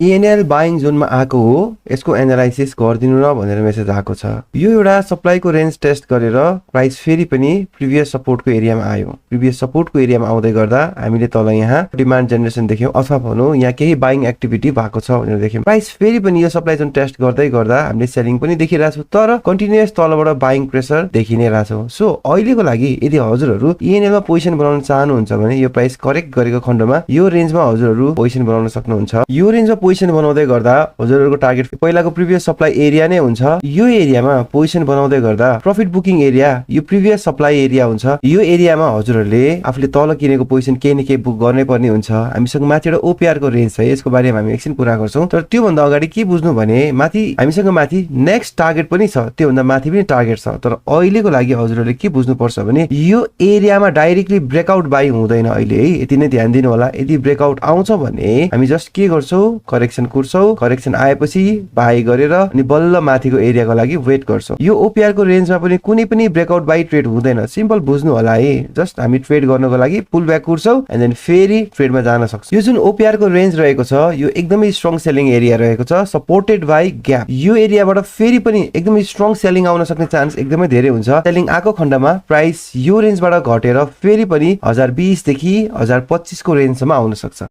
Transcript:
ENL buying जोनमा आएको हो, यसको एनालाइसिस गरिदिनु न भनेर मेसेज आएको छ। यो एउटा सप्लाईको रेन्ज टेस्ट गरेर प्राइस फेरि पनि प्रिभियस सपोर्टको एरियामा आयो। प्रिभियस सपोर्टको एरियामा आउँदै गर्दा हामीले तल यहाँ डिमान्ड जेनेरेसन देख्यौं, अथवा भनौं यहाँ केही बाइङ एक्टिभिटी भएको छ भनेर देख्यौं। प्राइस फेरि पनि यो सप्लाई जोन टेस्ट गर्दै गर्दा हामीले सेलिङ पनि देखिरहेछौं, तर कन्टिन्युअस तलबाट बाइङ प्रेसर देखि नै रहेछौं। सो अहिलेको लागि यदि हजुरहरू ENL मा पोजिसन बनाउन चाहनुहुन्छ भने यो प्राइस करेक्ट गरेको खण्डमा यो रेन्जमा हजुरहरू पोजिसन बनाउन सक्नुहुन्छ। यो रेन्जमा पोजिसन बनाउँदै गर्दा हजुरहरूको टार्गेट पहिलाको प्रिभियस सप्लाई एरिया नै हुन्छ। यो एरियामा पोजिसन बनाउँदै गर्दा प्रफिट बुकिङ एरिया यो प्रिभियस सप्लाई एरिया हुन्छ। यो एरियामा हजुरहरूले आफूले तल किनेको पोजिसन केही न केही बुक गर्नै पर्ने हुन्छ। हामीसँग माथि एउटा OPR को रेन्ज छ, यसको बारेमा हामी एकछिन कुरा गर्छौं। तर त्यो भन्दा अगाडि के बुझ्नु भने माथि हामीसँग माथि नेक्स्ट टार्गेट पनि छ, त्यो भन्दा माथि पनि टार्गेट छ। तर अहिलेको लागि हजुरहरूले के बुझ्नु पर्छ भने यो एरियामा डाइरेक्टली ब्रेकआउट बाइ हुँदैन अहिले है, यति नै ध्यान दिनु होला। यदि ब्रेकआउट आउँछ भने हामी जस्ट के गर्छौं, करेक्सन कुर्छौं, करेक्सन आएपछि बाइ गरेर अनि बल्ल माथिको एरियाको लागि वेट गर्छौं। यो OPR को रेन्जमा पनि कुनै पनि ब्रेकआउट बाइ ट्रेड हुँदैन, सिम्पल बुझ्नु होला है। जस्ट हामी ट्रेड गर्नको लागि पुल ब्याक कुर्छौं एन्ड देन फेरि ट्रेडमा जान सक्छौं। यो जुन OPR को रेन्ज रहेको छ यो एकदमै स्ट्रङ सेलिङ एरिया रहेको छ, सपोर्टेड बाइ ग्याप। यो एरियाबाट फेरि पनि एकदमै स्ट्रङ सेलिङ आउन सक्ने चान्स एकदमै धेरै हुन्छ। सेलिङ आएको खण्डमा प्राइस यो रेन्जबाट घटेर फेरि पनि 1020 देखि 1025 को रेन्जसम्म आउन सक्छ।